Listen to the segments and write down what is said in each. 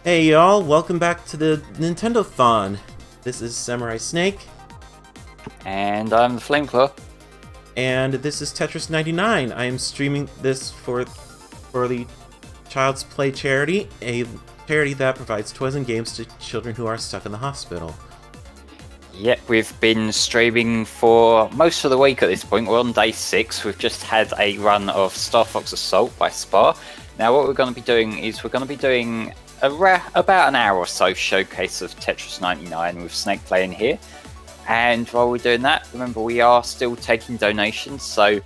Hey y'all, welcome back to the Nintendothon. This is Samurai Snake. And I'm the Flameclaw. And this is Tetris 99. I am streaming this for the Child's Play charity, a charity that provides toys and games to children who are stuck in the hospital. Yep, we've been streaming for most of the week at this point. We're on day 6. We've just had a run of Star Fox Assault by Spa. Now what we're going to be doing is we're going to be doing about an hour or so showcase of Tetris 99 with Snake playing here. And while we're doing that, remember we are still taking donations, so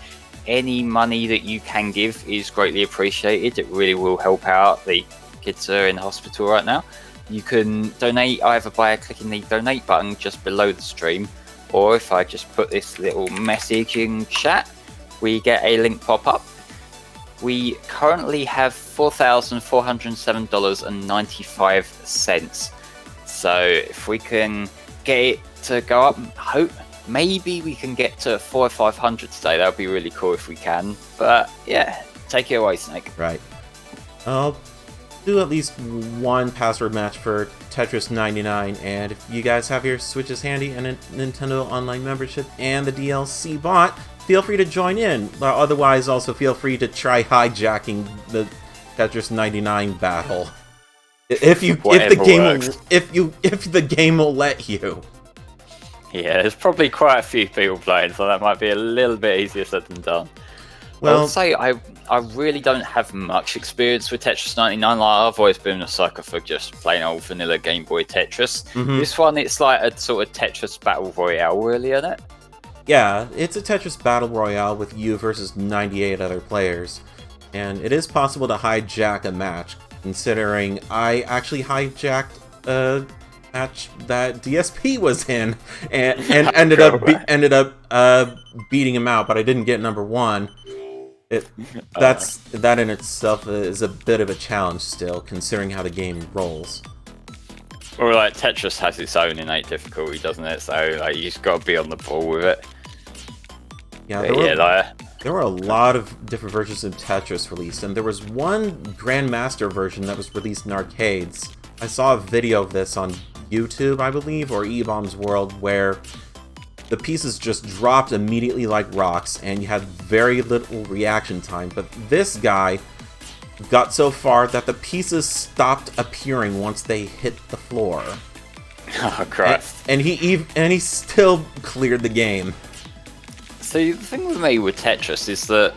any money that you can give is greatly appreciated. It really will help out. The kids are in hospital right now. You can donate either by clicking the donate button just below the stream, or if I just put this little message in chat, we get a link pop up. We currently have $4,407.95. So if we can get it to go up, maybe we can get to 400 or 500 today. That would be really cool if we can. But yeah, take it away, Snake. Right. I'll do at least one password match for Tetris 99, and if you guys have your Switches handy and a Nintendo Online membership and the DLC bot, feel free to join in. Otherwise, also feel free to try hijacking the Tetris 99 battle if the game will let you. Yeah, there's probably quite a few people playing, so that might be a little bit easier said than done. Well, I'll say I really don't have much experience with Tetris 99. Like, I've always been a sucker for just plain old vanilla Game Boy Tetris. Mm-hmm. This one, it's like a sort of Tetris Battle Royale, really, isn't it? Yeah, it's a Tetris Battle Royale with you versus 98 other players. And it is possible to hijack a match, considering I actually hijacked a match that DSP was in and ended up beating him out, but I didn't get number 1. That in itself is a bit of a challenge still, considering how the game rolls. Well, like, Tetris has its own innate difficulty, doesn't it? So, like, you just got to be on the ball with it. Yeah, there were a lot of different versions of Tetris released, and there was one Grandmaster version that was released in arcades. I saw a video of this on YouTube, I believe, or E-Bomb's World, where the pieces just dropped immediately like rocks, and you had very little reaction time. But this guy got so far that the pieces stopped appearing once they hit the floor. Oh, Christ. And he still cleared the game. So the thing with me with Tetris is that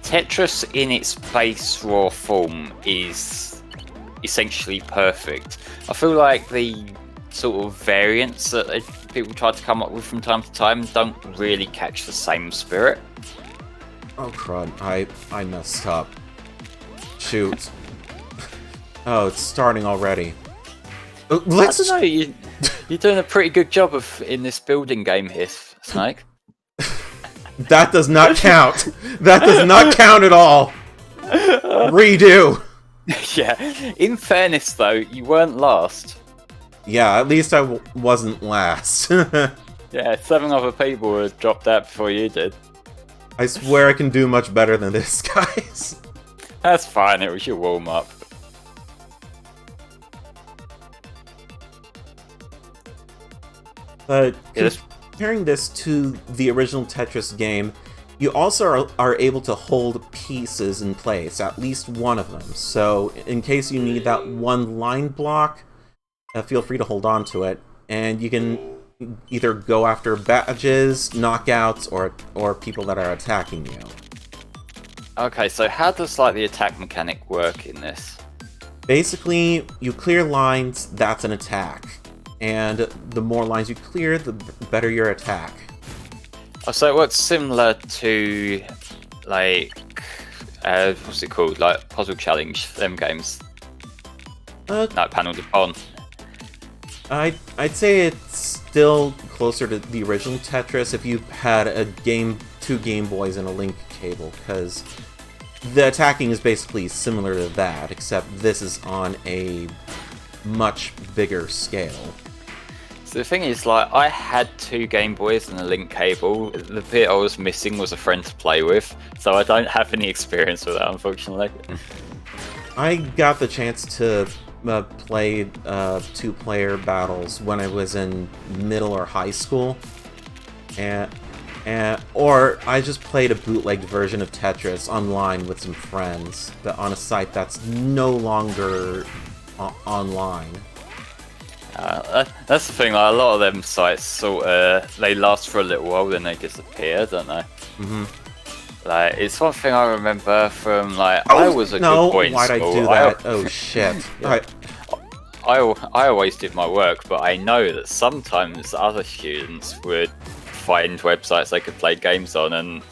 Tetris in its base raw form is essentially perfect. I feel like the sort of variants that people try to come up with from time to time don't really catch the same spirit. Oh crud, I messed up. Shoot. Oh, it's starting already. I don't know, you're doing a pretty good job in this building game here, Snake. That does not count. That does not count at all. Redo. Yeah, in fairness though, you weren't last. Yeah, at least I wasn't last. Yeah, 7 other people had dropped out before you did. I swear I can do much better than this, guys. That's fine, it was your warm-up. But comparing this to the original Tetris game, you also are able to hold pieces in place, at least one of them. So in case you need that one line block, feel free to hold on to it, and you can either go after badges, knockouts, or people that are attacking you. Okay, so how does like the attack mechanic work in this? Basically, you clear lines, that's an attack. And the more lines you clear, the better your attack. Oh, so it works similar to, like, what's it called? Like, Puzzle Challenge, them games. Like Panel de Pon. I'd say it's still closer to the original Tetris if you had two Game Boys and a link cable, because the attacking is basically similar to that, except this is on a much bigger scale. So the thing is, like, I had 2 Game Boys and a link cable. The bit I was missing was a friend to play with, so I don't have any experience with that, unfortunately. I got the chance to played two-player battles when I was in middle or high school, or I just played a bootlegged version of Tetris online with some friends, but on a site that's no longer online. That's the thing. Like, a lot of them sites they last for a little while, then they disappear, don't they? Mm-hmm. Like, it's one thing I remember from I was a good boy in why'd school. I do that? Oh shit! Yeah. I always did my work, but I know that sometimes other students would find websites they could play games on, and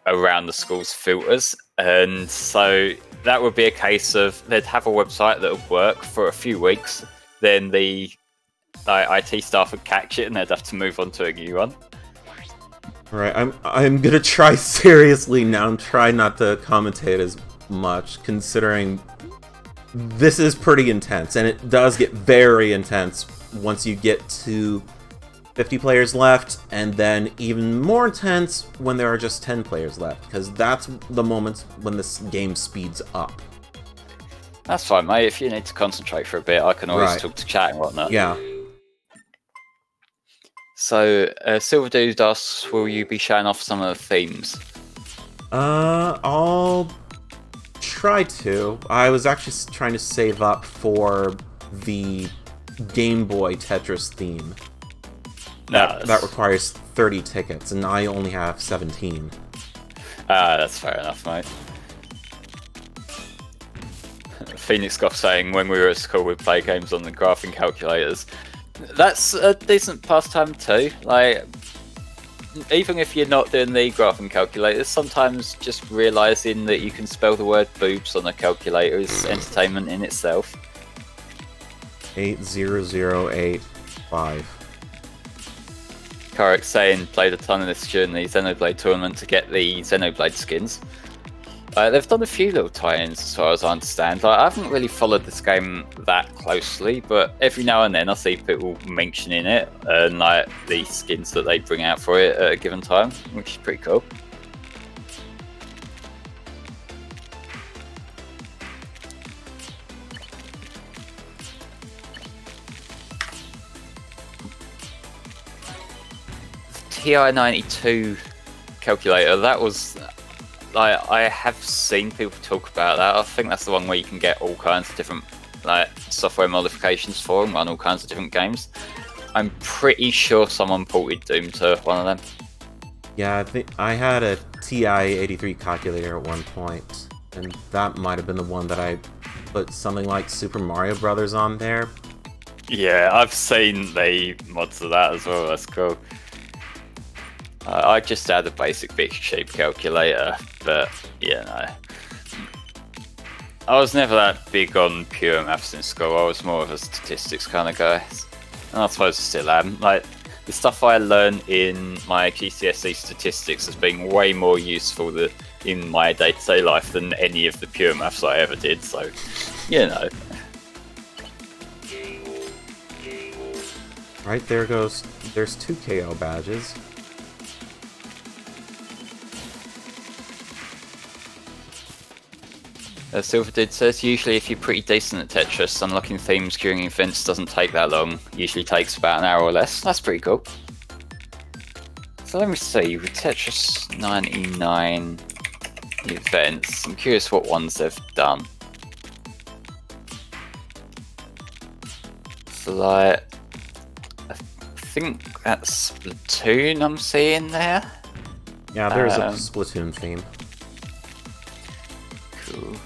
around the school's filters, and so that would be a case of they'd have a website that would work for a few weeks, then the IT staff would catch it, and they'd have to move on to a new one. Right, I'm gonna try seriously now and try not to commentate as much, considering this is pretty intense, and it does get very intense once you get to 50 players left, and then even more intense when there are just 10 players left, because that's the moment when this game speeds up. That's fine, mate. If you need to concentrate for a bit, I can always talk to chat and whatnot. Yeah. So, Silver Dude asks, will you be showing off some of the themes? I'll try to. I was actually trying to save up for the Game Boy Tetris theme. That requires 30 tickets, and I only have 17. That's fair enough, mate. Phoenix Goff saying, when we were at school, we'd play games on the graphing calculators. That's a decent pastime too. Like, even if you're not doing the graphing calculators, sometimes just realising that you can spell the word boobs on a calculator is entertainment in itself. 80085. Karik saying, played a ton of this during the Xenoblade tournament to get the Xenoblade skins. They've done a few little tie-ins as far as I understand. I haven't really followed this game that closely, but every now and then I see people mentioning it and the skins that they bring out for it at a given time, which is pretty cool. TI-92 calculator, that was... I have seen people talk about that. I think that's the one where you can get all kinds of different software modifications for and run all kinds of different games. I'm pretty sure someone ported Doom to one of them. Yeah, I think I had a TI-83 calculator at one point, and that might have been the one that I put something like Super Mario Brothers on there. Yeah, I've seen the mods of that as well. That's cool. I just had a basic big shape calculator, but no. I was never that big on pure maths in school. I was more of a statistics kind of guy. And I suppose I still am. The stuff I learned in my GCSE statistics has been way more useful in my day-to-day life than any of the pure maths I ever did, so, Right, there's 2 KO badges. Silver Dude says, usually if you're pretty decent at Tetris, unlocking themes during events doesn't take that long. Usually takes about an hour or less. That's pretty cool. So let me see, with Tetris 99 events, I'm curious what ones they've done. So I think that's Splatoon I'm seeing there. Yeah, there's a Splatoon theme. Cool.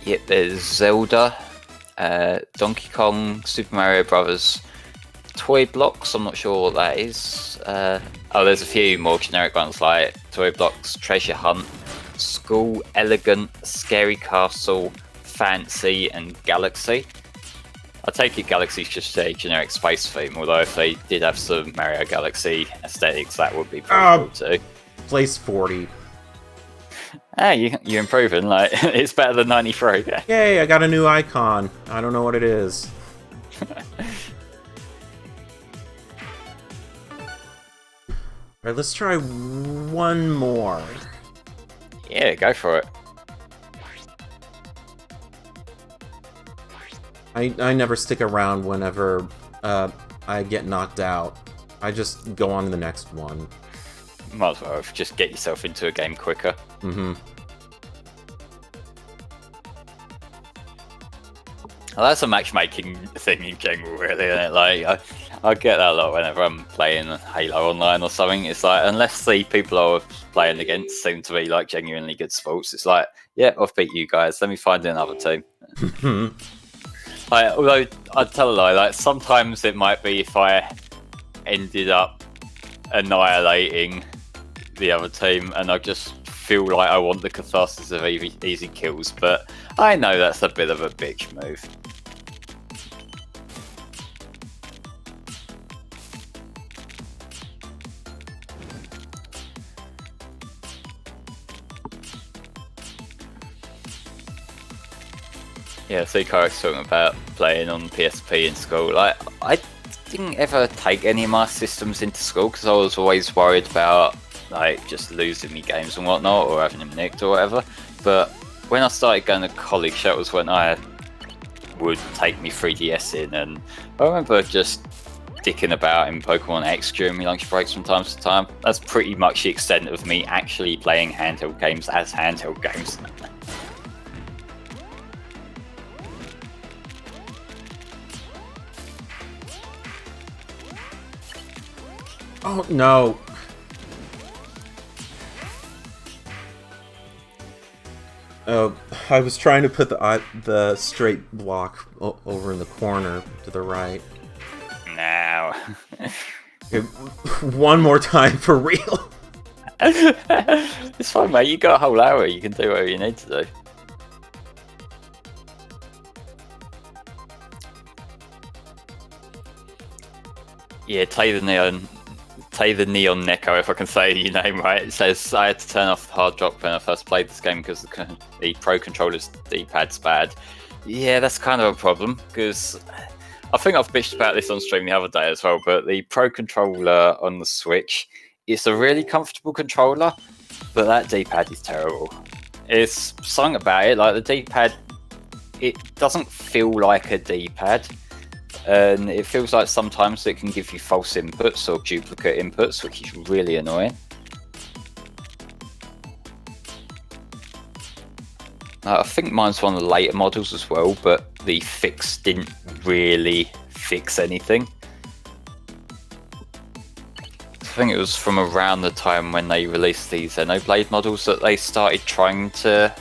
Yep, there's Zelda, Donkey Kong, Super Mario Brothers, Toy Blocks, I'm not sure what that is. There's a few more generic ones like Toy Blocks, Treasure Hunt, School, Elegant, Scary Castle, Fancy, and Galaxy. I take it Galaxy's just a generic space theme, although if they did have some Mario Galaxy aesthetics, that would be pretty cool too. Place 40. You're improving. It's better than 93. Yay, I got a new icon. I don't know what it is. Alright, let's try one more. Yeah, go for it. I never stick around whenever I get knocked out. I just go on to the next one. Might as well just get yourself into a game quicker. Mm-hmm. Well, that's a matchmaking thing in general, really, isn't it? Like, I get that a lot whenever I'm playing Halo Online or something. It's like, unless the people I was playing against seem to be like genuinely good sports, it's like, yeah, I've beat you guys. Let me find another team. Although I'd tell a lie, like sometimes it might be if I ended up annihilating the other team, and I just feel like I want the catharsis of easy kills. But I know that's a bit of a bitch move. Yeah, see Karek's talking about playing on PSP in school. Like, I didn't ever take any of my systems into school because I was always worried about like just losing me games and whatnot, or having them nicked or whatever. But when I started going to college, that was when I would take me 3DS in, and I remember just dicking about in Pokemon X during my lunch breaks from time to time. That's pretty much the extent of me actually playing handheld games as handheld games. Oh, no. Oh, I was trying to put the straight block over in the corner to the right. Now. Okay, one more time for real. It's fine, mate. You got a whole hour. You can do whatever you need to do. Yeah, Tay the Neon Neko, if I can say your name right. It says, I had to turn off the hard drop when I first played this game because the Pro Controller's D-pad's bad. Yeah, that's kind of a problem, because I think I've bitched about this on stream the other day as well, but the Pro Controller on the Switch, it's a really comfortable controller, but that D-pad is terrible. It's something about it, like the D-pad, it doesn't feel like a D-pad. And it feels like sometimes it can give you false inputs or duplicate inputs, which is really annoying. I think mine's one of the later models as well, but the fix didn't really fix anything. I think it was from around the time when they released the Xenoblade models that they started trying to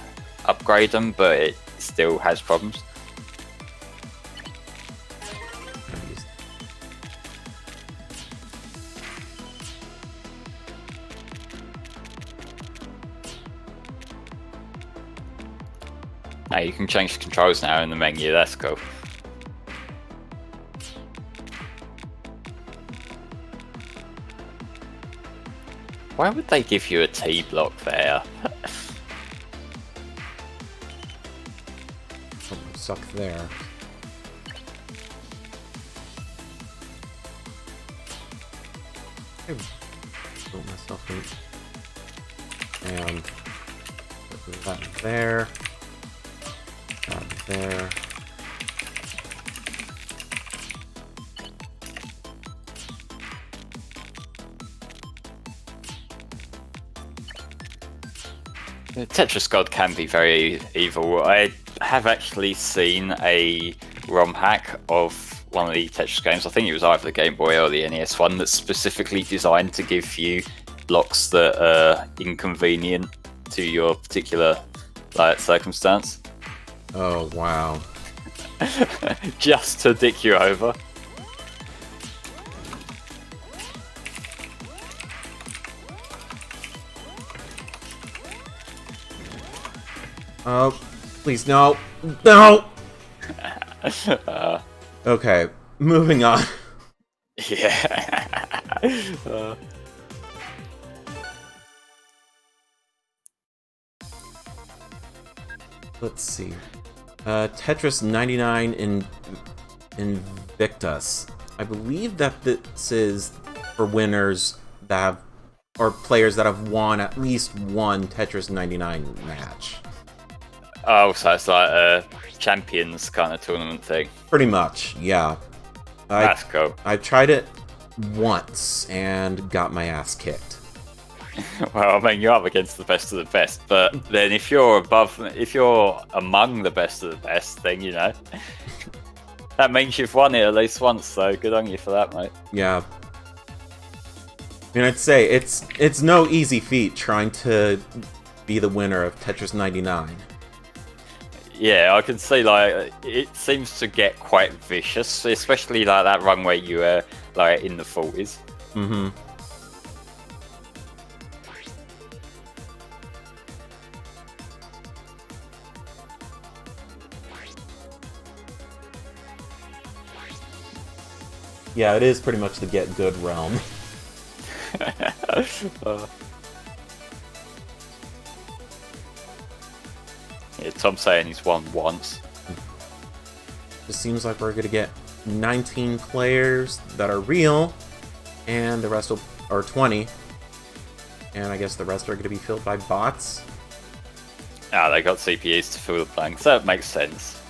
upgrade them, but it still has problems. Now you can change the controls now in the menu, that's cool. Why would they give you a T block there? Suck there. I built myself in. And put that there. That there. The Tetris God can be very evil. I have actually seen a ROM hack of one of the Tetris games. I think it was either the Game Boy or the NES one that's specifically designed to give you blocks that are inconvenient to your particular circumstance. Oh, wow. Just to dick you over. Oh, please, no. No! Okay, moving on. Yeah. Let's see. Tetris 99 in Invictus. I believe that this is for winners that have, or players that have won at least one Tetris 99 match. Oh, so it's like a champions kind of tournament thing. Pretty much, yeah. That's cool. I tried it once and got my ass kicked. Well, I mean, you're up against the best of the best, but then if you're among the best of the best, then that means you've won it at least once. So good on you for that, mate. Yeah. I mean, I'd say it's no easy feat trying to be the winner of Tetris 99. Yeah, I can see, like, it seems to get quite vicious, especially, like, that run where you were, like, in the 40s. Mm-hmm. Yeah, it is pretty much the get good realm. Yeah, Tom's saying he's won once. It seems like we're gonna get 19 players that are real, and the rest are 20. And I guess the rest are gonna be filled by bots. Ah, they got CPUs to fill the blanks. That makes sense.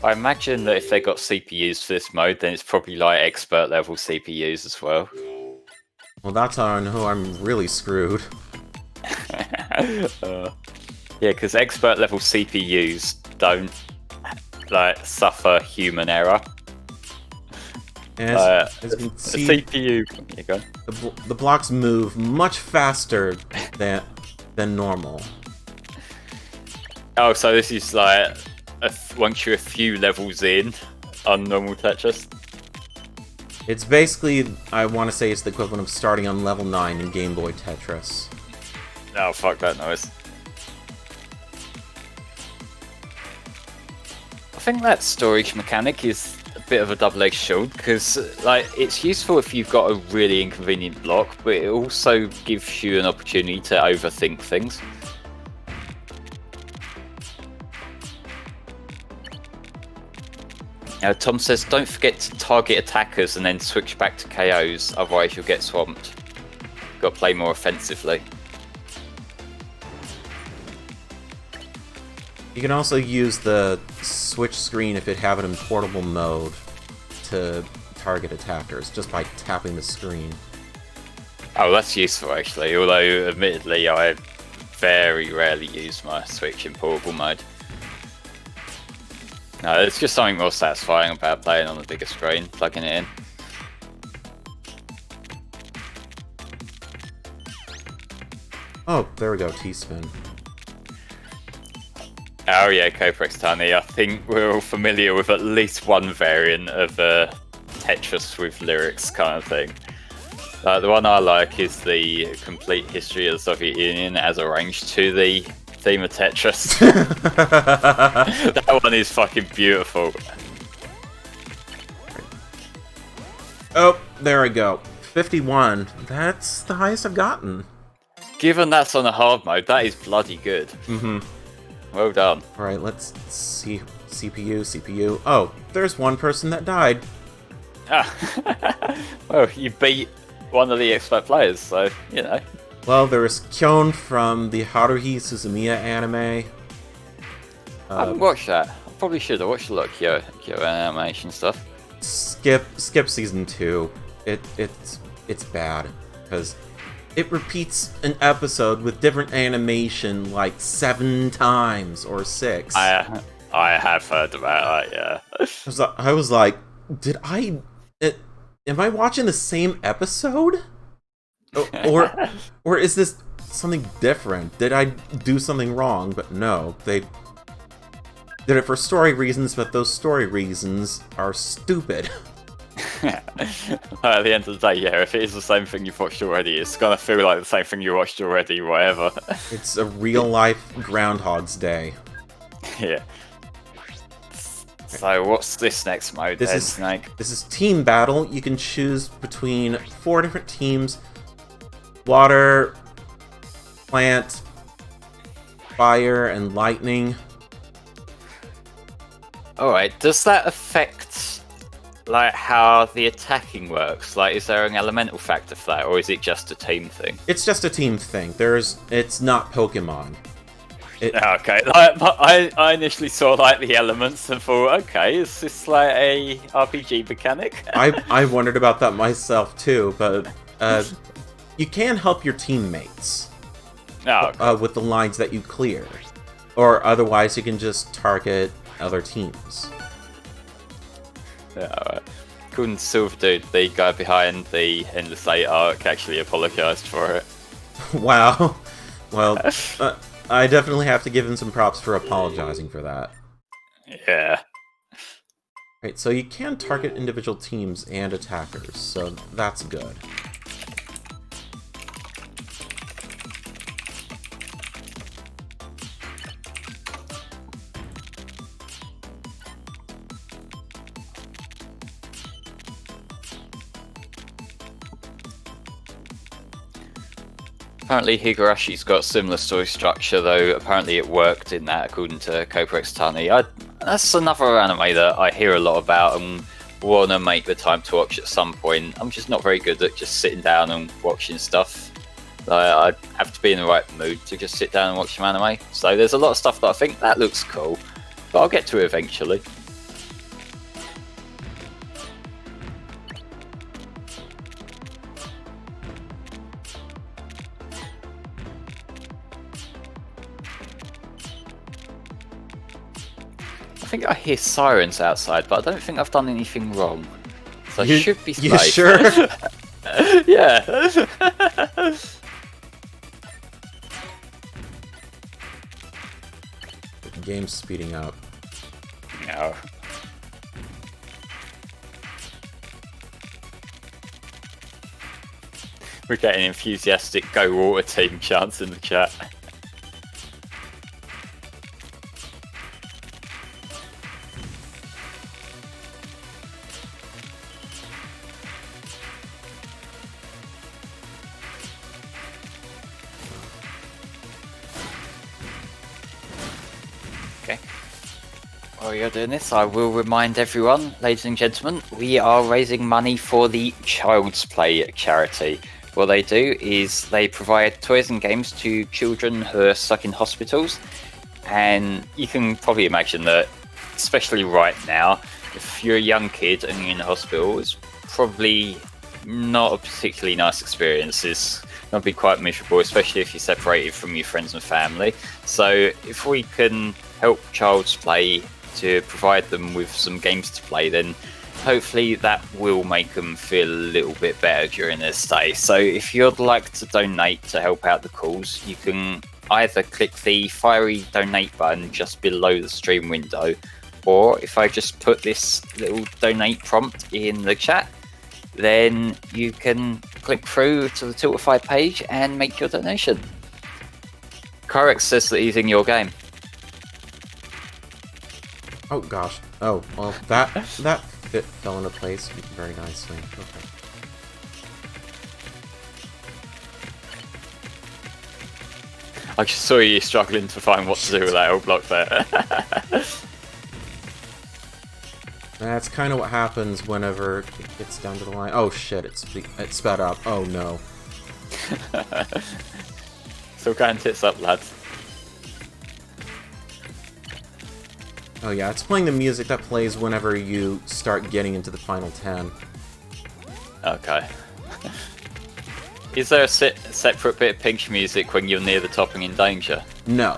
I imagine that if they got CPUs for this mode, then it's probably like expert level CPUs as well. Well, that's on who I'm really screwed. Yeah, because expert level CPUs don't like suffer human error. And as you can see, the CPU, you go. The blocks move much faster than normal. Oh, so this is like once you're a few levels in on normal Tetris. It's basically, I want to say it's the equivalent of starting on level 9 in Game Boy Tetris. Oh, fuck that noise. I think that storage mechanic is a bit of a double-edged sword, because like it's useful if you've got a really inconvenient block, but it also gives you an opportunity to overthink things. Tom says, don't forget to target attackers and then switch back to KOs, otherwise you'll get swamped. Got to play more offensively. You can also use the switch screen if it have it in portable mode to target attackers, just by tapping the screen. Oh, that's useful actually, although admittedly I very rarely use my switch in portable mode. No, there's just something more satisfying about playing on the bigger screen, plugging it in. Oh, there we go, T-spin. Oh yeah, Coprex Tiny. I think we're all familiar with at least one variant of Tetris with lyrics kind of thing. The one I like is the complete history of the Soviet Union as arranged to the theme of Tetris. That one is fucking beautiful. Oh, there I go. 51. That's the highest I've gotten. Given that's on a hard mode, that is bloody good. Mm-hmm. Well done. Alright, let's see. CPU. Oh, there's one person that died. Ah. Well, you beat one of the expert players, so, you know. Well, there was Kyon from the Haruhi Suzumiya anime. I haven't watched that. I probably should. I watched a lot of Kyo animation stuff. Skip season 2. It's bad because it repeats an episode with different animation like 7 times or 6. I have heard about that. Yeah. I was like, am I watching the same episode? Or is this something different? Did I do something wrong? But no, they did it for story reasons, but those story reasons are stupid. At the end of the day, yeah, if it is the same thing you've watched already, it's gonna feel like the same thing you watched already, whatever. It's a real-life Groundhog's Day. Yeah. So what's this next mode then, Snake? This is Team Battle. You can choose between 4 different teams. Water, plant, fire, and lightning. Alright, does that affect like how the attacking works? Like, is there an elemental factor for that, or is it just a team thing? It's just a team thing. It's not Pokemon. Okay, like, I initially saw like the elements and thought, okay, is this like a RPG mechanic? I wondered about that myself too, but you can help your teammates with the lines that you clear, or otherwise you can just target other teams. Yeah, alright. Couldn't Silver Dude, the guy behind the Endless 8 arc, actually apologised for it. Wow. Well, I definitely have to give him some props for apologizing for that. Yeah. Right, so you can target individual teams and attackers, so that's good. Apparently Higarashi's got a similar story structure, though apparently it worked in that, according to Koprex Tani. That's another anime that I hear a lot about and want to make the time to watch at some point. I'm just not very good at just sitting down and watching stuff. I have to be in the right mood to just sit down and watch some anime. So there's a lot of stuff that I think, that looks cool, but I'll get to it eventually. I think I hear sirens outside, but I don't think I've done anything wrong. So I should be safe. You sure? Yeah. The game's speeding up. No. We're getting enthusiastic Go Water Team chants in the chat. While you're doing this, I will remind everyone, ladies and gentlemen, we are raising money for the Child's Play charity. What they do is they provide toys and games to children who are stuck in hospitals, and you can probably imagine that, especially right now, if you're a young kid and you're in the hospital, it's probably not a particularly nice experience. It's going to be quite miserable, especially if you're separated from your friends and family. So if we can help Child's Play to provide them with some games to play, then hopefully that will make them feel a little bit better during their stay. So if you'd like to donate to help out the cause, you can either click the fiery donate button just below the stream window, or if I just put this little donate prompt in the chat, then you can click through to the Tiltify page and make your donation. Kyrex says that he's in your game. Oh gosh. Oh, well, that fit fell into place very nicely. Okay. I just saw you struggling to find what to do with that old block there. That's kind of what happens whenever it gets down to the line. Oh shit, it sped up. Oh no. So go and tits up, lads. Oh yeah, it's playing the music that plays whenever you start getting into the final 10. Okay. Is there a separate bit of Pinch music when you're near the top and in danger? No.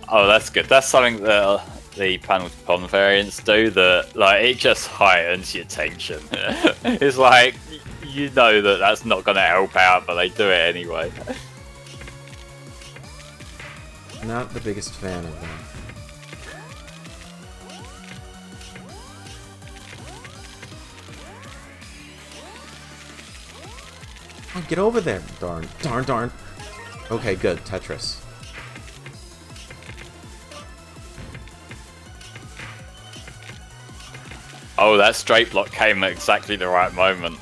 Oh, that's good. That's something that the panel to pond variants do, that like it just heightens your tension. It's like, you know that that's not going to help out, but they do it anyway. Not the biggest fan of that. Oh, get over there! Darn. Darn, darn. Okay, good. Tetris. Oh, that straight block came at exactly the right moment.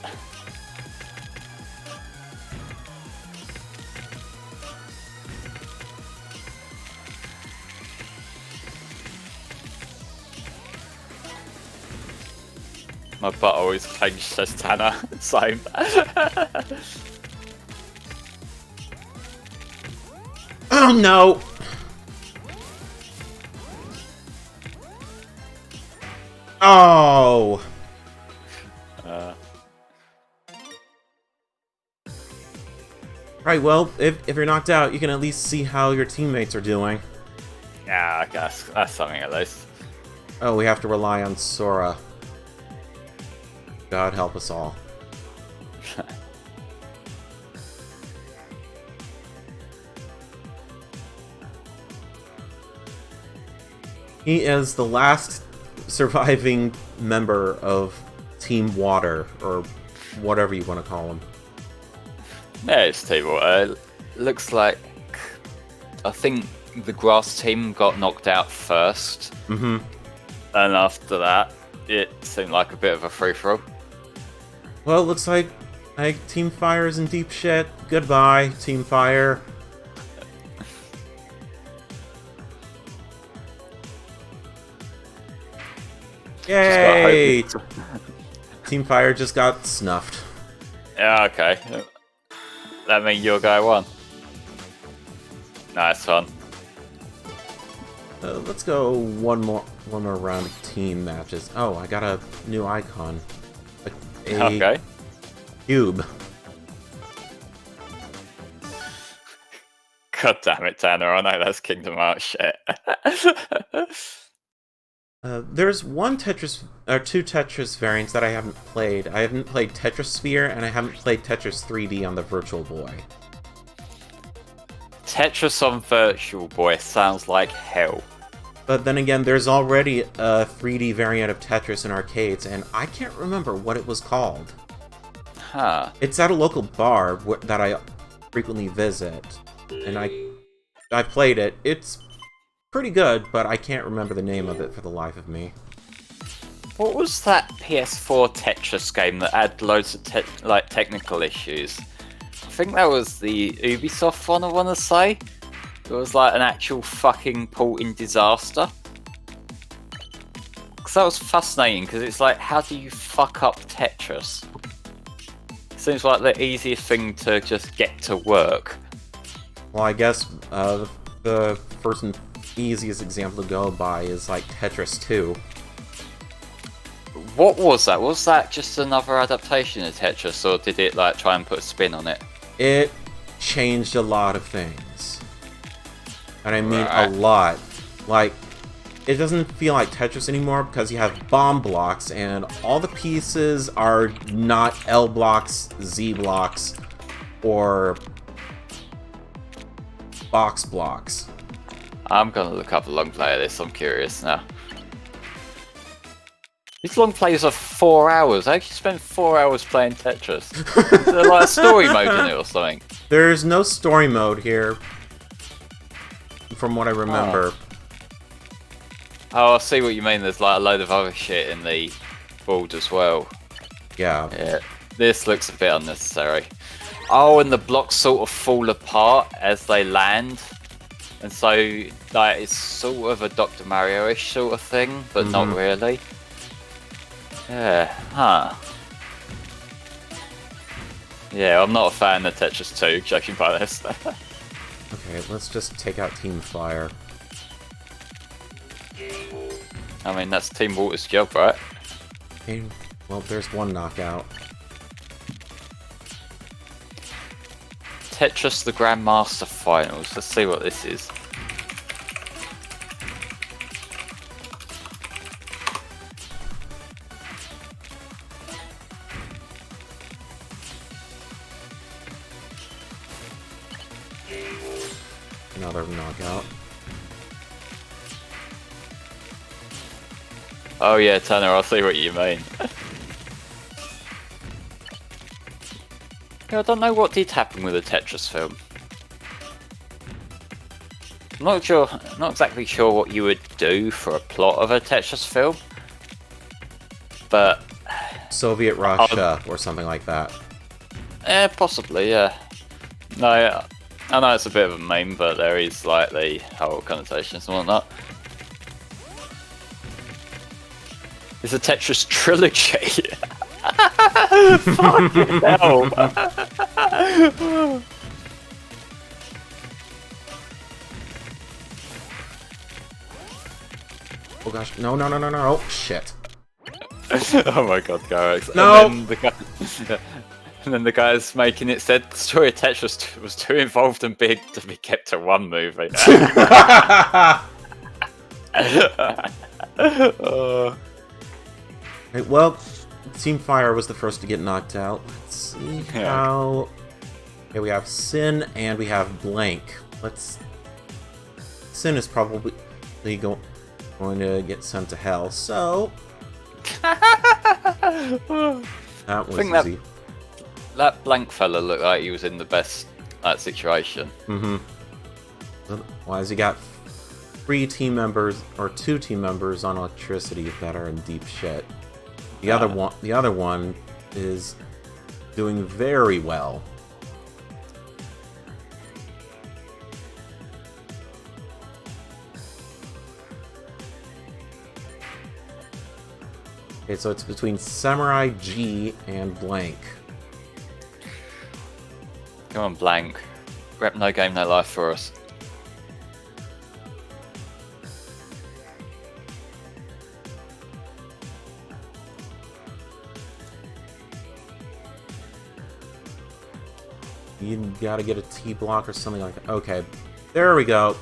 My butt always clenched, says Tanner. Same. Oh no! Oh! Right, well, if you're knocked out, you can at least see how your teammates are doing. Yeah, I guess that's something at least. Oh, we have to rely on Sora. God help us all. He is the last surviving member of Team Water, or whatever you want to call him. Yeah, it's Team Water. Looks like I think the grass team got knocked out first. Mm-hmm. And after that, it seemed like a bit of a free-for-all. Well, it looks like Team Fire is in deep shit. Goodbye, Team Fire. Yay! Team Fire just got snuffed. Yeah, okay. That means your guy won. Nice one. Let's go one more round of team matches. Oh, I got a new icon. A Okay. cube. God damn it, Tanner. I know that's Kingdom Hearts shit. There's one Tetris, or two Tetris variants that I haven't played. I haven't played Tetris Sphere, and I haven't played Tetris 3D on the Virtual Boy. Tetris on Virtual Boy sounds like hell. But then again, there's already a 3D variant of Tetris in arcades, and I can't remember what it was called. Huh. It's at a local bar that I frequently visit, and I played it. It's pretty good, but I can't remember the name of it for the life of me. What was that PS4 Tetris game that had loads of technical issues? I think that was the Ubisoft one, I want to say. It was like an actual fucking porting disaster. Because that was fascinating, because it's like, how do you fuck up Tetris? Seems like the easiest thing to just get to work. Well, I guess the first and easiest example to go by is like Tetris 2. What was that? Was that just another adaptation of Tetris, or did it like try and put a spin on it? It changed a lot of things. And I mean Right. a lot. Like, it doesn't feel like Tetris anymore because you have bomb blocks and all the pieces are not L blocks, Z blocks, or box blocks. I'm gonna look up a long play of this, I'm curious now. These long plays are 4 hours. I actually spent 4 hours playing Tetris. Is there like a story mode in it or something? There's no story mode here, from what I remember. Oh, I see what you mean. There's like a load of other shit in the board as well. Yeah. This looks a bit unnecessary. Oh, and the blocks sort of fall apart as they land. And so, like, it's sort of a Dr. Mario-ish sort of thing, but not really. Yeah, huh. Yeah, I'm not a fan of Tetris 2, judging by this. Okay, let's just take out Team Fire. I mean, that's Team Water's job, right? Okay, well, there's one knockout. Tetris the Grandmaster Finals. Let's see what this is. Another knockout. Oh yeah, Tanner, I'll see what you mean. Yeah, I don't know what did happen with the Tetris film. I'm not exactly sure what you would do for a plot of a Tetris film, but Soviet Russia or something like that. possibly, yeah. No, I know it's a bit of a meme, but there is like the whole connotations and whatnot. It's a Tetris trilogy. Fucking hell. Oh gosh, no, no, no, no, no, oh shit. Oh my god, Garrix. No! And then the guys making it said the story of Tetris was too involved and big to be kept to one movie. Right, well, Team Fire was the first to get knocked out. Let's see how... Okay, we have Sin and we have Blank. Sin is probably going to get sent to hell, so... That was easy. That Blank fella looked like he was in the best situation. Mm-hmm. Otherwise, you got 3 team members, or 2 team members on electricity that are in deep shit. The other one is doing very well. Okay, so it's between Samurai G and Blank. Come on, Blank. Rep No Game No Life for us. You gotta get a T block or something like that. Okay, there we go.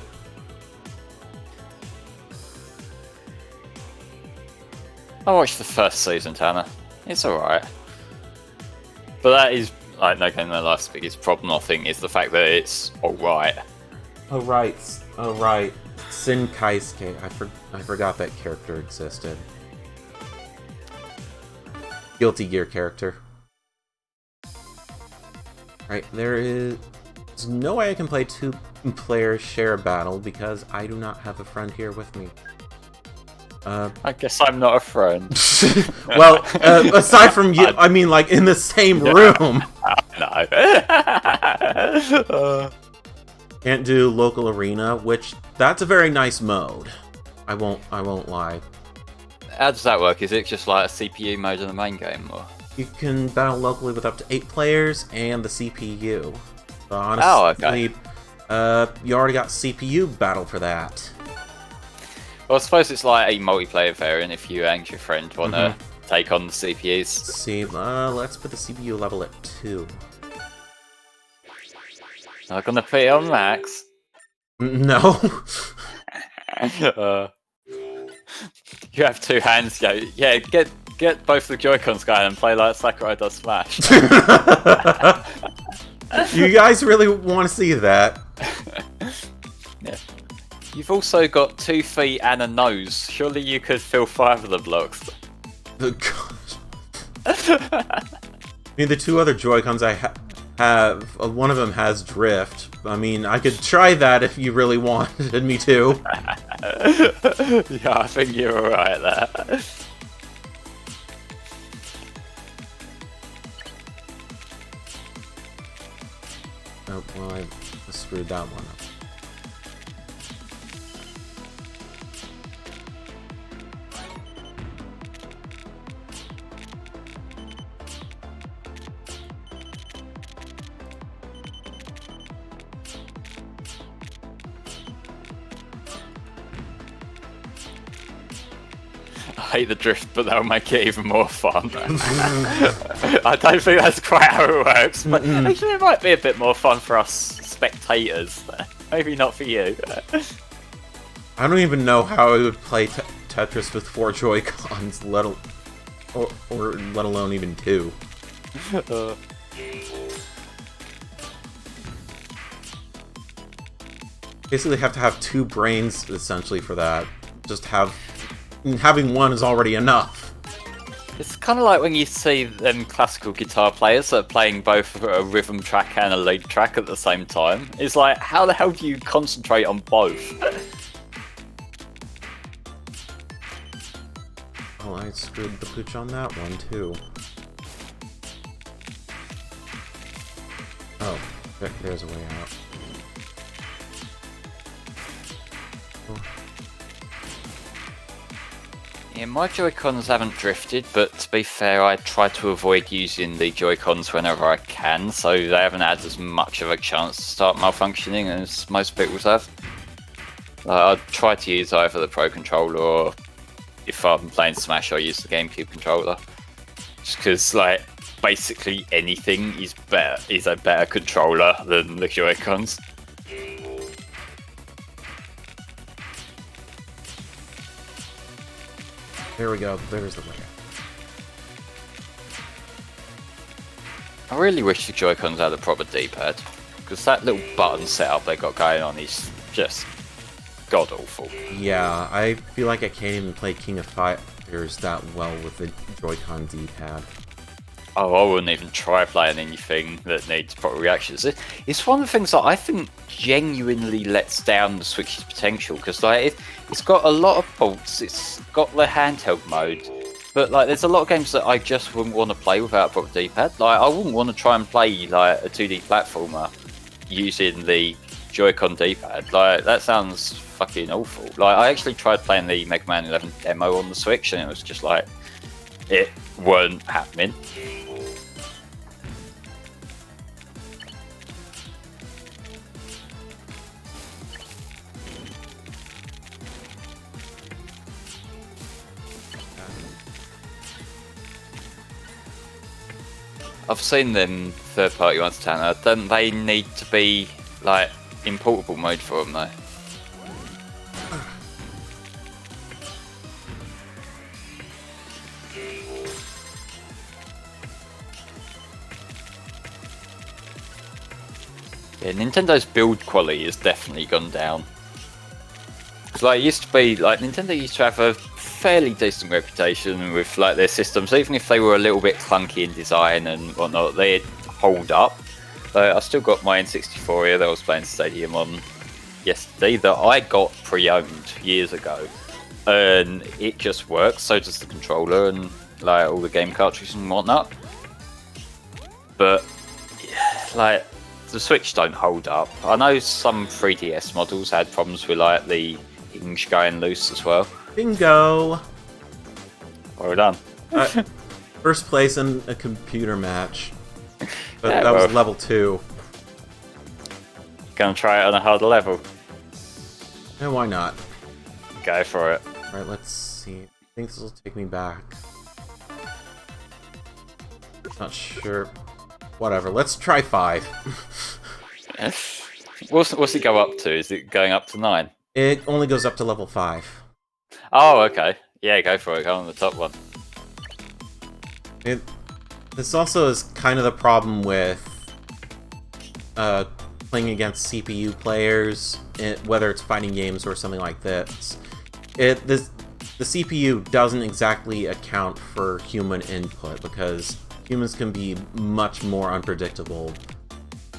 I watched the first season, Tanner. It's alright. But that is, like, No Game No Life's biggest problem, I think, is the fact that it's alright. Oh right. Sin Kaisuke. I forgot that character existed. Guilty Gear character. Right, there's no way I can play 2 players share a battle because I do not have a friend here with me. I guess I'm not a friend. Well, aside from you, I mean, like, in the same room. No. Can't do local arena, which that's a very nice mode. I won't lie. How does that work? Is it just like a CPU mode in the main game, or? You can battle locally with up to 8 players and the CPU. So honestly, you already got CPU battle for that. Well, I suppose it's like a multiplayer variant if you and your friend want to take on the CPUs. Let's see, let's put the CPU level at 2. Not gonna put it on max. No. You have 2 hands, yeah, get both the Joy-Cons going and play like Sakurai does Smash. You guys really want to see that? Yeah. You've also got 2 feet and a nose. Surely you could fill 5 of the blocks. I mean, the 2 other Joy-Cons I have, one of them has drift. I mean, I could try that if you really wanted me to. Yeah, I think you're alright there. Oh, well, I screwed that one up. I hate the drift, but that'll make it even more fun. I don't think that's quite how it works, but actually it might be a bit more fun for us spectators. Maybe not for you. I don't even know how I would play Tetris with 4 Joy-Cons, let alone even 2. Basically have to have 2 brains, essentially, for that. Just having one is already enough. It's kind of like when you see them classical guitar players that are playing both a rhythm track and a lead track at the same time. It's like, how the hell do you concentrate on both? Oh, I screwed the pooch on that one, too. Oh, there's a way out. Oh. Yeah, my Joy-Cons haven't drifted, but to be fair, I try to avoid using the Joy-Cons whenever I can, so they haven't had as much of a chance to start malfunctioning as most people have. I try to use either the Pro Controller or if I'm playing Smash, I use the GameCube controller. Just because, like, basically anything is a better controller than the Joy-Cons. There we go. There's the winner. I really wish the Joy-Cons had a proper D-pad, because that little button setup they got going on is just god-awful. Yeah, I feel like I can't even play King of Fighters that well with the Joy-Con D-pad. Oh, I wouldn't even try playing anything that needs proper reactions. It's one of the things that I think genuinely lets down the Switch's potential, because like it's got a lot of ports, it's got the handheld mode, but like there's a lot of games that I just wouldn't want to play without a proper D-pad. Like I wouldn't want to try and play like a 2D platformer using the Joy-Con D-pad. Like that sounds fucking awful. Like I actually tried playing the Mega Man 11 demo on the Switch, and it was just like it weren't happening. I've seen them third-party ones, Tanner. Don't they need to be like in portable mode for them though? Yeah, Nintendo's build quality has definitely gone down. Cause like it used to be like Nintendo used to have a fairly decent reputation with like their systems, even if they were a little bit clunky in design and whatnot, they'd hold up. I still got my N64 here that I was playing Stadium on yesterday that I got pre-owned years ago, and it just works. So does the controller and like all the game cartridges and whatnot. But yeah, like the Switch don't hold up. I know some 3DS models had problems with like the hinge going loose as well. Bingo! Well done. First place in a computer match. But Yeah, that well. was level 2. Gonna try it on a harder level. Yeah, why not? Go for it. Alright, let's see. I think this will take me back. Not sure. Whatever, let's try 5. What's it go up to? Is it going up to 9? It only goes up to level 5. Oh, okay. Yeah, go for it. Go on the top one. This also is kind of the problem with playing against CPU players, whether it's fighting games or something like this. The CPU doesn't exactly account for human input, because humans can be much more unpredictable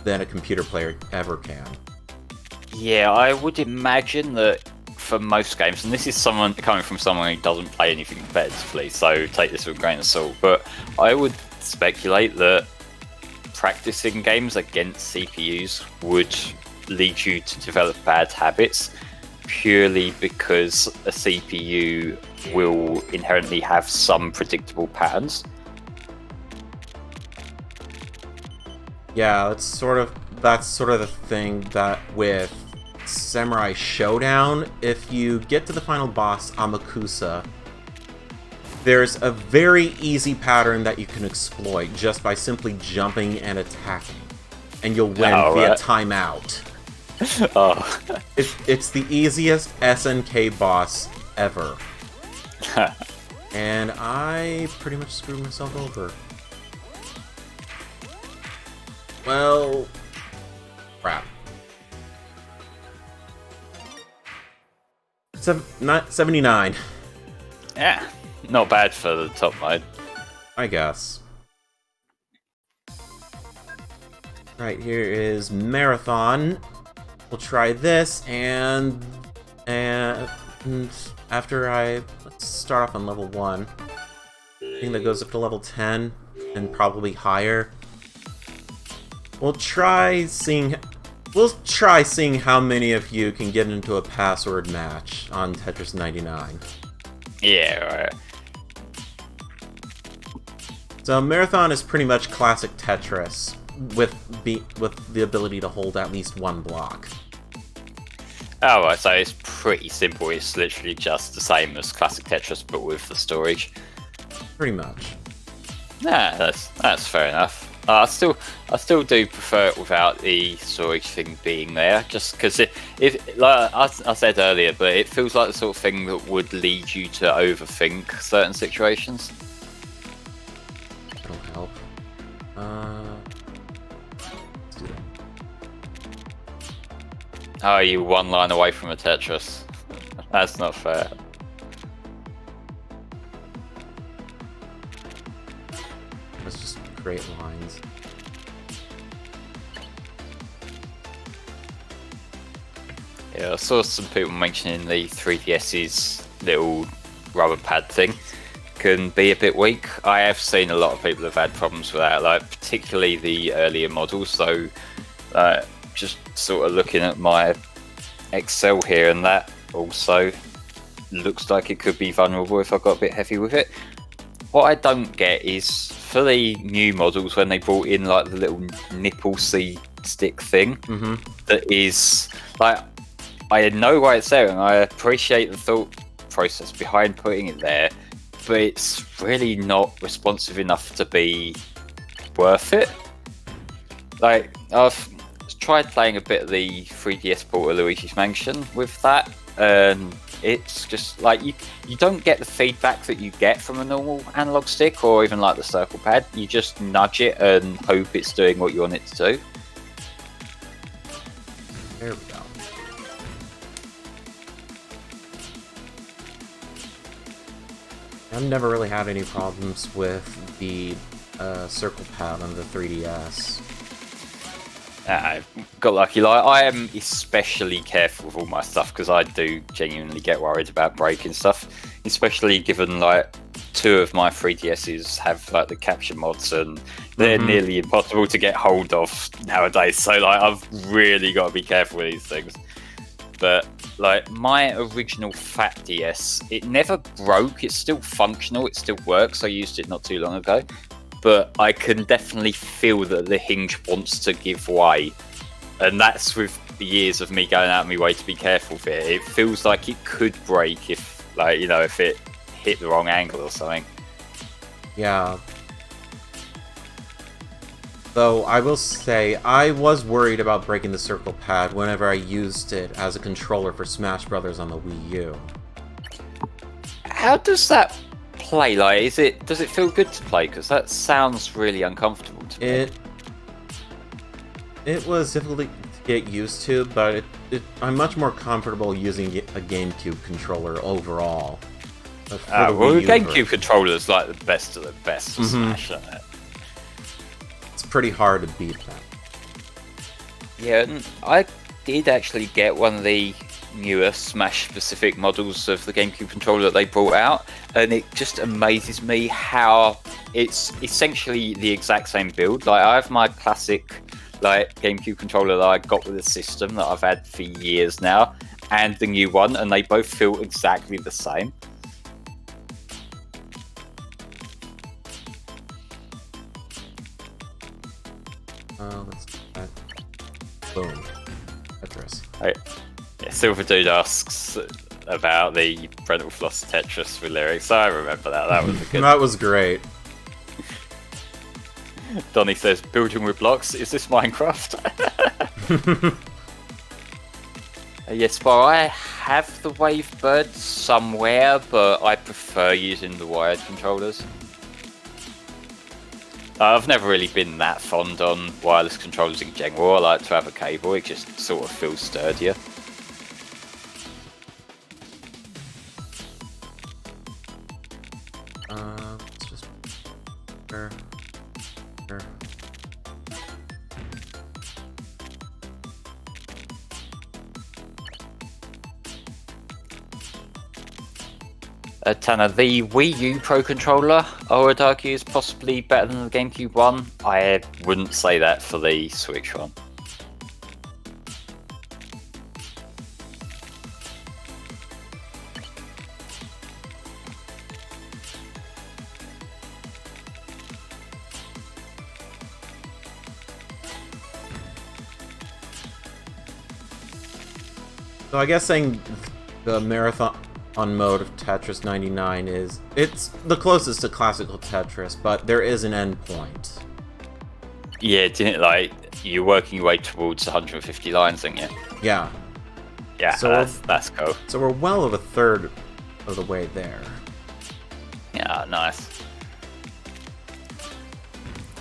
than a computer player ever can. Yeah, I would imagine that for most games, and this is someone coming from someone who doesn't play anything competitively, so take this with a grain of salt, but I would speculate that practicing games against CPUs would lead you to develop bad habits purely because a CPU will inherently have some predictable patterns. Yeah, that's sort of the thing that with Samurai Showdown, if you get to the final boss, Amakusa, there's a very easy pattern that you can exploit just by simply jumping and attacking, and you'll win via timeout. Oh. It's the easiest SNK boss ever. And I pretty much screwed myself over. Well, crap. 79. Yeah, not bad for the top mode. I guess. Right, here is Marathon. We'll try this, and after let's start off on level 1. I think that goes up to level 10, and probably higher. We'll try seeing how many of you can get into a password match on Tetris 99. Yeah, right. So Marathon is pretty much classic Tetris, with the ability to hold at least one block. Oh, right, so it's pretty simple. It's literally just the same as classic Tetris, but with the storage. Pretty much. Yeah, that's fair enough. I still do prefer it without the storage thing being there, just because if like I said earlier, but it feels like the sort of thing that would lead you to overthink certain situations. That'll help. Let's do that. Oh, you one line away from a Tetris. That's not fair. Let's just create lines. Yeah, I saw some people mentioning the 3DS's little rubber pad thing can be a bit weak. I have seen a lot of people have had problems with that, like particularly the earlier models. So just sort of looking at my Excel here, and that also looks like it could be vulnerable if I got a bit heavy with it. What I don't get is for the new models when they brought in like the little nipple C stick thing that is like, I know why it's there and I appreciate the thought process behind putting it there, but it's really not responsive enough to be worth it. Like, I've tried playing a bit of the 3DS port of Luigi's Mansion with that, and it's just like you don't get the feedback that you get from a normal analog stick or even like the circle pad. You just nudge it and hope it's doing what you want it to do. There we go. I've never really had any problems with the circle pad on the 3DS. I got lucky. Like, I am especially careful with all my stuff because I do genuinely get worried about breaking stuff, especially given like 2 of my 3DSs have like the capture mods and they're nearly impossible to get hold of nowadays. So like I've really got to be careful with these things. But like my original Fat DS, it never broke. It's still functional. It still works. I used it not too long ago. But I can definitely feel that the hinge wants to give way. And that's with the years of me going out of my way to be careful with it. It feels like it could break if, like, you know, if it hit the wrong angle or something. Yeah. Though, I will say, I was worried about breaking the circle pad whenever I used it as a controller for Smash Brothers on the Wii U. How does that play? Like, does it feel good to play? Because that sounds really uncomfortable to me. It was difficult to get used to, but I'm much more comfortable using a GameCube controller overall. Well, the GameCube controller is like the best of the best for Smash, isn't it? It's pretty hard to beat that. Yeah, I did actually get one of the newer Smash-specific models of the GameCube controller that they brought out, and it just amazes me how it's essentially the exact same build. Like, I have my classic like GameCube controller that I got with the system that I've had for years now, and the new one, and they both feel exactly the same. Let's do that. Boom. Tetris. Right. Yeah, Silver Dude asks about the Parental Floss Tetris with lyrics. I remember that. That was a good. That was great. Donnie says, "Building with blocks. Is this Minecraft?" Yes, well, I have the Wavebird somewhere, but I prefer using the wired controllers. I've never really been that fond on wireless controllers in general. I like to have a cable. It just sort of feels sturdier. Let's just... Sure. Tanner, the Wii U Pro Controller, I would argue, is possibly better than the GameCube one. I wouldn't say that for the Switch one. So I guess saying the marathon mode of Tetris 99 it's the closest to classical Tetris, but there is an end point. Yeah, didn't like you're working your way towards 150 lines, aren't you? Yeah. Yeah, so that's cool. So we're well over a third of the way there. Yeah, nice.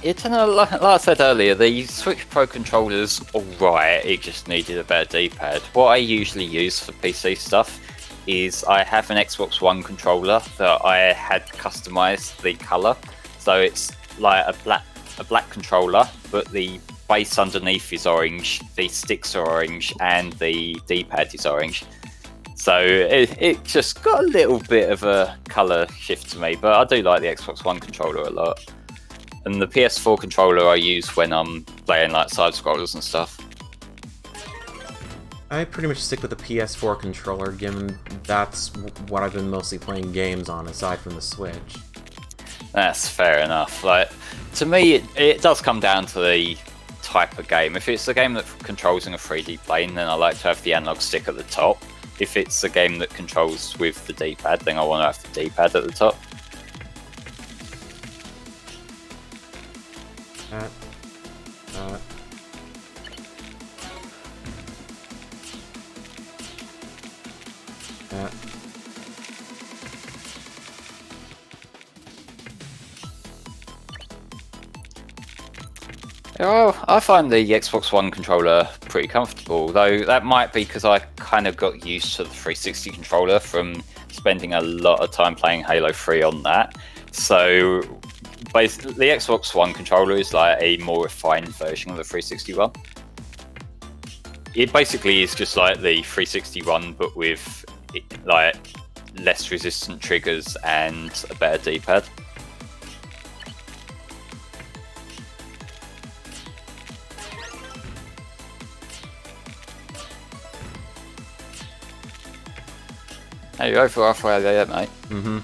It's like I said earlier, the Switch Pro controller's alright, it just needed a better D-pad. What I usually use for PC stuff is I have an Xbox One controller that I had customized the colour. So it's like a black controller, but the base underneath is orange, the sticks are orange, and the D-pad is orange. So it just got a little bit of a colour shift to me, but I do like the Xbox One controller a lot. And the PS4 controller I use when I'm playing like side scrollers and stuff. I pretty much stick with the PS4 controller, given that's what I've been mostly playing games on, aside from the Switch. That's fair enough. Like, to me, it does come down to the type of game. If it's a game that controls in a 3D plane, then I like to have the analog stick at the top. If it's a game that controls with the D-pad, then I want to have the D-pad at the top. Well, I find the Xbox One controller pretty comfortable, though that might be because I kind of got used to the 360 controller from spending a lot of time playing Halo 3 on that. So basically, the Xbox One controller is like a more refined version of the 360 one. It basically is just like the 360 one, but with like less resistant triggers and a better D-pad. Hey, you're over halfway there, mate. Mm-hmm.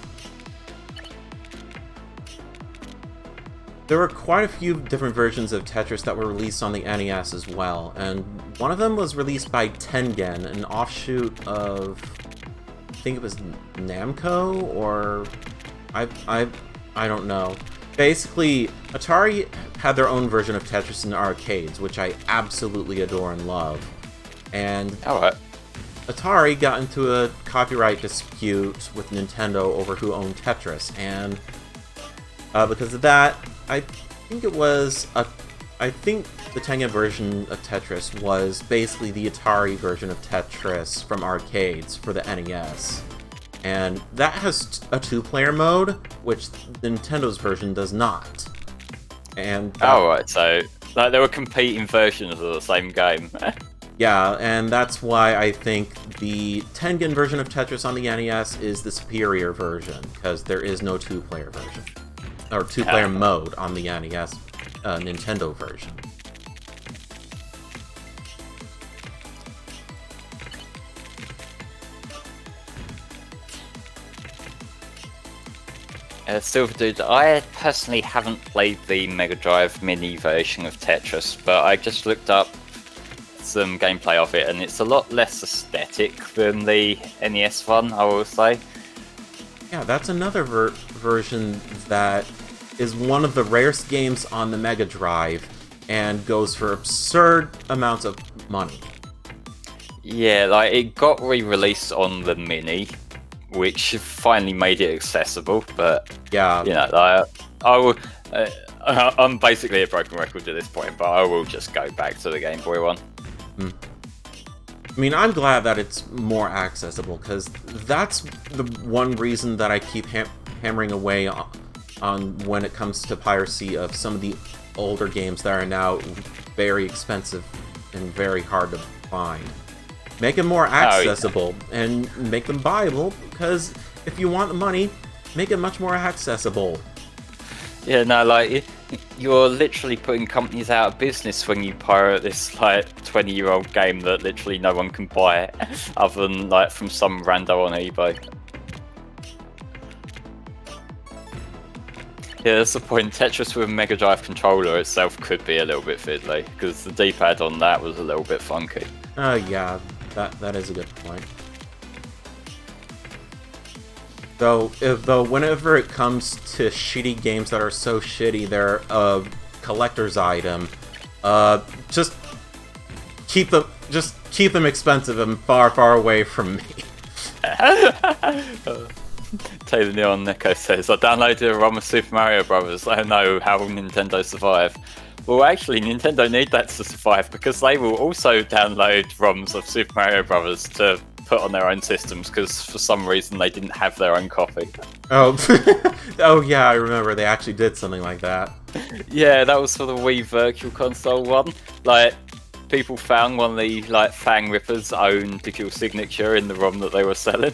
There were quite a few different versions of Tetris that were released on the NES as well, and one of them was released by Tengen, an offshoot of, I think it was Namco, or I don't know. Basically, Atari had their own version of Tetris in arcades, which I absolutely adore and love. And Atari got into a copyright dispute with Nintendo over who owned Tetris, and because of that, I think the Tengen version of Tetris was basically the Atari version of Tetris from arcades for the NES. And that has a two-player mode, which Nintendo's version does not. And so like they were competing versions of the same game. Yeah, and that's why I think the Tengen version of Tetris on the NES is the superior version, because there is no two-player version. Or two-player mode on the NES Nintendo version. Silver Dude, I personally haven't played the Mega Drive Mini version of Tetris, but I just looked up some gameplay of it, and it's a lot less aesthetic than the NES one, I will say. Yeah, that's another version that is one of the rarest games on the Mega Drive, and goes for absurd amounts of money. Yeah, like it got re-released on the Mini, which finally made it accessible, but yeah, you know, like, I will. I'm basically a broken record at this point, but I will just go back to the Game Boy one. I mean, I'm glad that it's more accessible, because that's the one reason that I keep hammering away on when it comes to piracy of some of the older games that are now very expensive and very hard to find. Make them more accessible and make them buyable, because if you want the money, make it much more accessible. Yeah, no, like, you're literally putting companies out of business when you pirate this, like, 20-year-old game that literally no one can buy, other than, like, from some rando on eBay. Yeah, that's the point. Tetris with a Mega Drive controller itself could be a little bit fiddly, because the D-pad on that was a little bit funky. Yeah. That is a good point. Though whenever it comes to shitty games that are so shitty, they're a collector's item. Just keep them expensive and far away from me. Taylor Neon Nico says, I downloaded a ROM of Super Mario Brothers. I don't know how will Nintendo survive. Well, actually, Nintendo need that to survive because they will also download ROMs of Super Mario Brothers to put on their own systems because for some reason they didn't have their own copy. Oh, oh yeah, I remember they actually did something like that. Yeah, that was for the Wii Virtual Console one. Like, people found one of the Fang Ripper's own digital signature in the ROM that they were selling.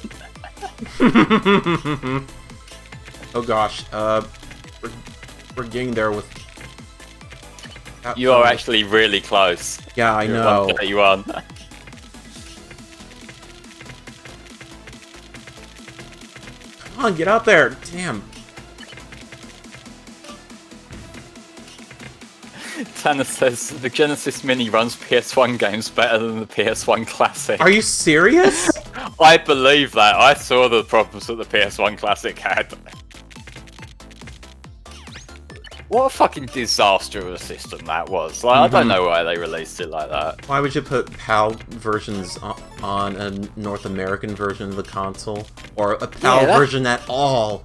Oh gosh, we're getting there with. You are actually really close. Yeah, I know. You are. Come on, get out there! Damn. Tanner says the Genesis Mini runs PS1 games better than the PS1 Classic. Are you serious? I believe that. I saw the problems that the PS1 Classic had. What a fucking disaster of a system that was. Like, I don't know why they released it like that. Why would you put PAL versions on a North American version of the console? Or a PAL version at all?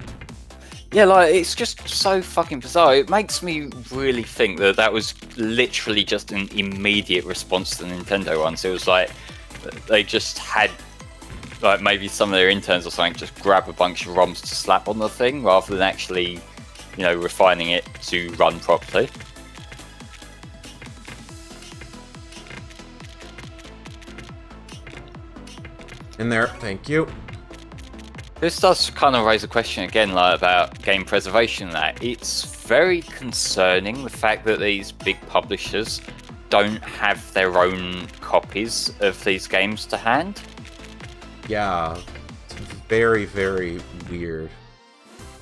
Yeah, like, it's just so fucking bizarre. It makes me really think that that was literally just an immediate response to the Nintendo one. So it was like, they just had, like, maybe some of their interns or something just grab a bunch of ROMs to slap on the thing rather than actually, you know, refining it to run properly. In there, thank you. This does kind of raise a question again, like, about game preservation. That it's very concerning the fact that these big publishers don't have their own copies of these games to hand. Yeah, it's very weird.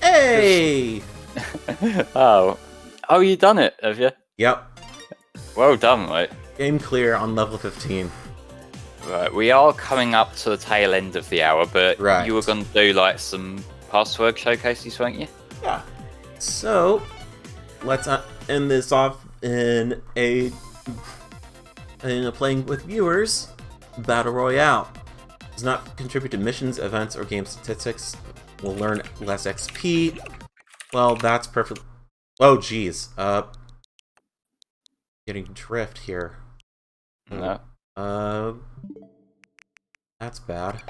Hey! Oh, you done it, have you? Yep. Well done, mate. Game clear on level 15. Right, we are coming up to the tail end of the hour, but you were going to do like some password showcases, weren't you? Yeah. So, let's end this off in a playing with viewers battle royale. Does not contribute to missions, events, or game statistics. Will learn less XP. Well, that's perfect. Oh, geez. Getting drift here. No. That's bad.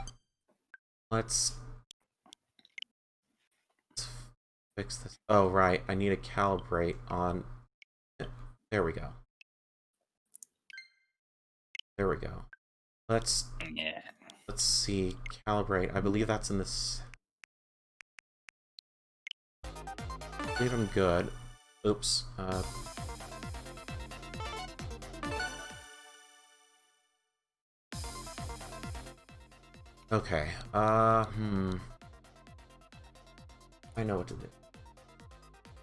Let's fix this. Oh, right. I need to calibrate on. There we go. There we go. Let's see. Calibrate. I believe that's in this. I believe I'm good. Oops. Okay. I know what to do.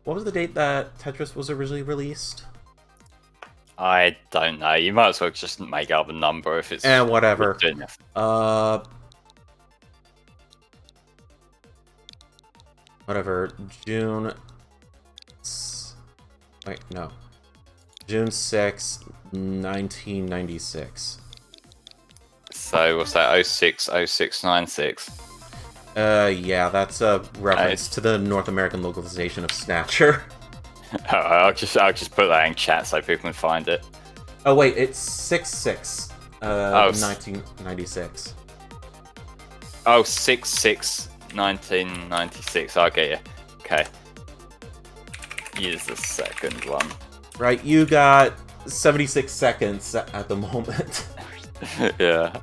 What was the date that Tetris was originally released? I don't know. You might as well just make up a number if it's... whatever. Whatever. June... Wait, no. June 6, 1996. So, what's that? 060696? Yeah, that's a reference to the North American localization of Snatcher. I'll just put that in chat so people can find it. Oh wait, it's 6/6, 1996. Oh, 6/6, 1996. I'll get you. Okay. Use the second one. Right, you got 76 seconds at the moment. Yeah.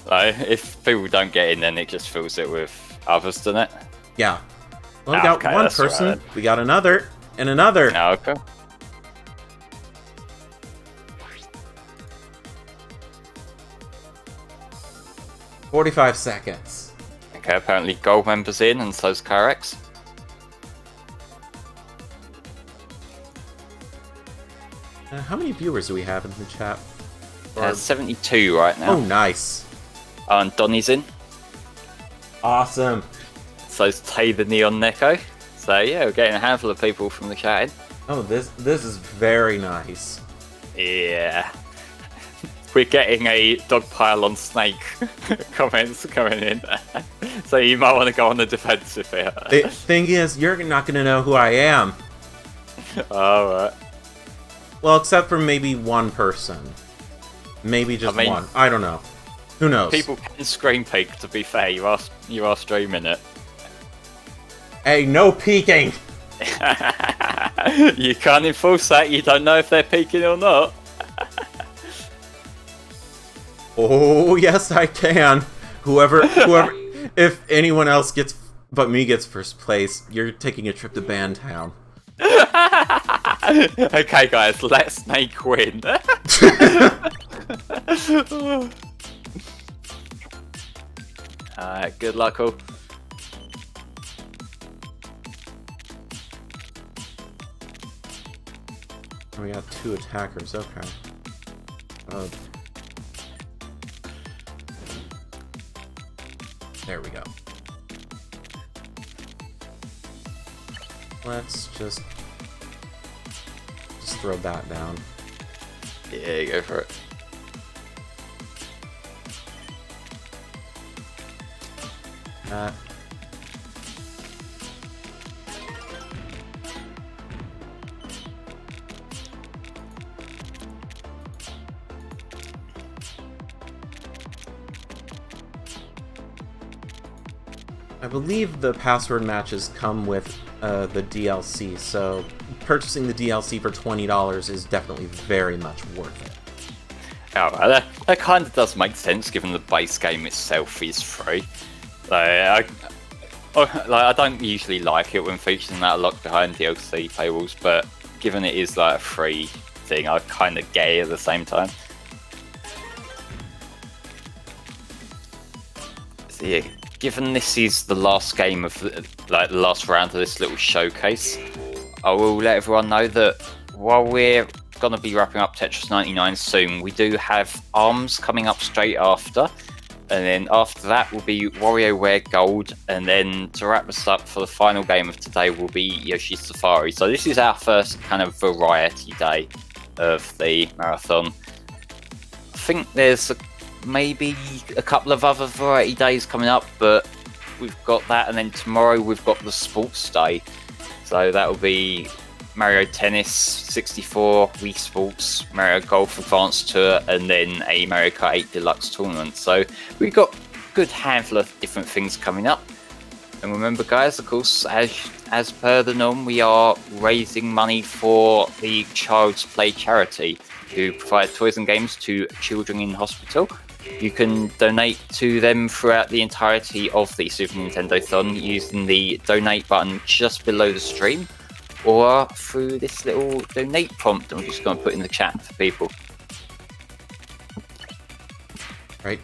Like, if people don't get in, then it just fills it with others, doesn't it? Yeah. Well, we got one person. Right. We got another. And another. Oh, okay. $45 seconds. Okay, apparently gold members in, and so's Carex. How many viewers do we have in the chat? Or... 72 right now. Oh, nice. And Donnie's in. Awesome. So it's Tay the Neon Neko. So yeah, we're getting a handful of people from the chat in. Oh, this is very nice. Yeah. We're getting a dog pile on Snake comments coming in. So you might want to go on the defensive here. The thing is, you're not going to know who I am. Alright. Well, except for maybe one person. Maybe just one. I don't know. Who knows? People can screen peek, to be fair. You are streaming it. Hey, no peeking! You can't enforce that. You don't know if they're peeking or not. Oh, yes, I can. Whoever, if anyone else but me gets first place, you're taking a trip to Bandtown. Okay, guys, let Snake win. Alright, good luck, all. We got 2 attackers, okay. There we go. Let's just throw that down. Yeah, go for it. I believe the password matches come with the DLC, so purchasing the DLC for $20 is definitely very much worth it. Alright, that kind of does make sense given the base game itself is free. I don't usually like it when featuring that locked behind DLC paywalls, but given it is like a free thing, I kind of get it at the same time. So yeah, given this is the last game of the last round of this little showcase, I will let everyone know that while we're going to be wrapping up Tetris 99 soon, we do have ARMS coming up straight after, and then after that will be WarioWare Gold, and then to wrap us up for the final game of today will be Yoshi Safari. So this is our first kind of variety day of the marathon. I think there's maybe a couple of other variety days coming up, but we've got that, and then tomorrow we've got the sports day. So that will be Mario Tennis 64, Wii Sports, Mario Golf Advanced Tour, and then a Mario Kart 8 Deluxe tournament. So we've got a good handful of different things coming up. And remember, guys, of course, as per the norm, we are raising money for the Child's Play charity, who provide toys and games to children in hospital. You can donate to them throughout the entirety of the Super Nintendothon using the donate button just below the stream, or through this little donate prompt I'm just going to put in the chat for people. Right.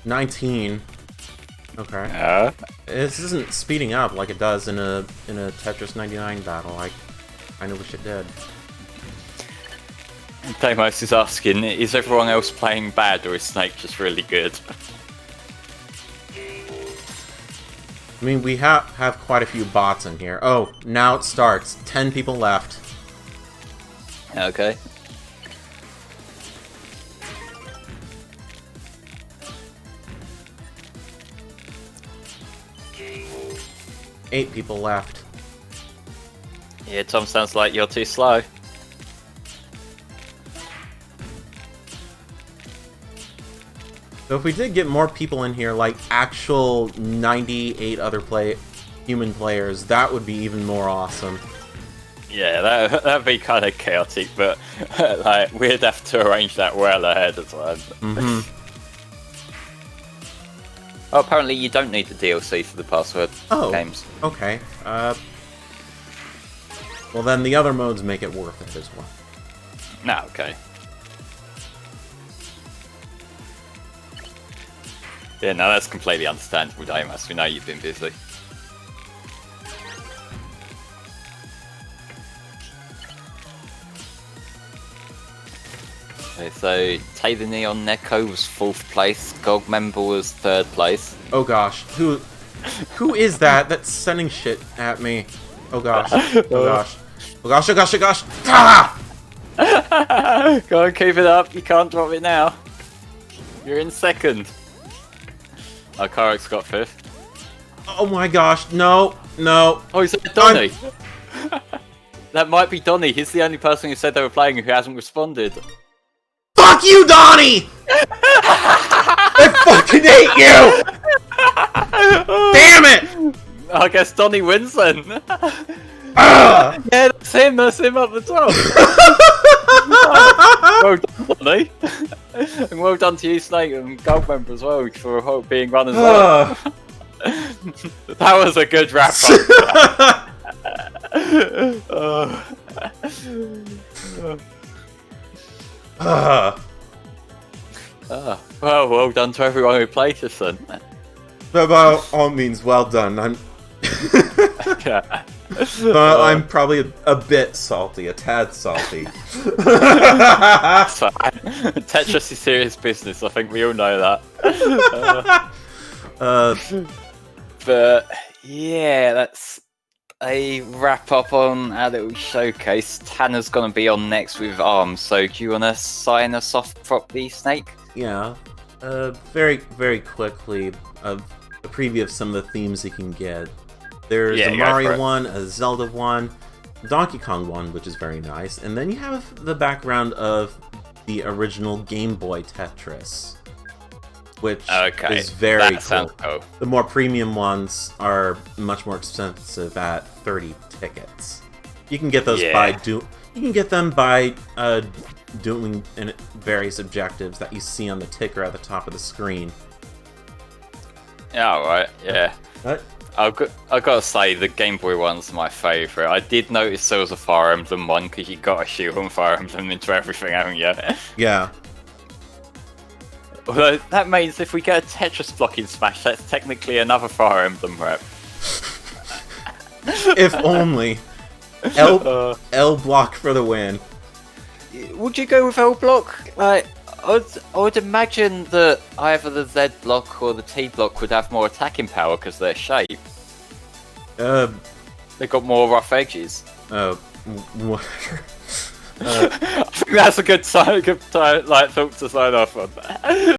19. Okay. This isn't speeding up like it does in a Tetris 99 battle. I kind of wish it did. Deimos is asking, is everyone else playing bad or is Snake just really good? I mean, we have quite a few bots in here. Oh, now it starts. 10 people left. Okay. Eight people left. Yeah, Tom, sounds like you're too slow. So if we did get more people in here, like actual 98 other human players, that would be even more awesome. Yeah, that'd be kind of chaotic, but like we'd have to arrange that well ahead of time. Mm-hmm. Oh, apparently you don't need the DLC for the password games. Okay. Well, then the other modes make it worth it as well. No, okay. Yeah, no, that's completely understandable, Deimos. We know you've been busy. Okay, so Taylor Neon Neko was 4th place, Gold Member was 3rd place. Oh gosh, who is that that's sending shit at me? Oh gosh, oh gosh, oh gosh, oh gosh, oh gosh! Ah! Go on, keep it up. You can't drop it now. You're in 2nd. Oh, Karek's got 5th. Oh my gosh, no, no. Oh, is that Donny? That might be Donny. He's the only person who said they were playing who hasn't responded. Fuck you, Donnie! I fucking hate you! Damn it! I guess Donny wins then. Yeah, that's him up the top. Well done, Donny. And well done to you, Snake, and Gold Member as well, for being run as well. That was a good wrap up. Well done to everyone who played this then. But by all means, well done. I'm probably a bit salty, a tad salty. Tetris is serious business, I think we all know that. But yeah, that's a wrap up on our little showcase. Tanner's gonna be on next with ARMS, so do you wanna sign us off properly, Snake? Yeah. Very, very quickly, a preview of some of the themes you can get. There's a Mario one, a Zelda one, Donkey Kong one, which is very nice, and then you have the background of the original Game Boy Tetris, which is very cool. The more premium ones are much more expensive at 30 tickets. You can get those by doing various objectives that you see on the ticker at the top of the screen. Yeah, right. Yeah. What? I gotta say, the Game Boy one's my favourite. I did notice there was a Fire Emblem one, because you gotta shoot on Fire Emblem into everything, haven't you? Yeah. Although, that means if we get a Tetris block in Smash, that's technically another Fire Emblem rep. If only. L block for the win. Would you go with L block? Like, I would imagine that either the Z block or the T block would have more attacking power because of their shape. They've got more rough edges. Whatever. I think that's a good thought to sign off on.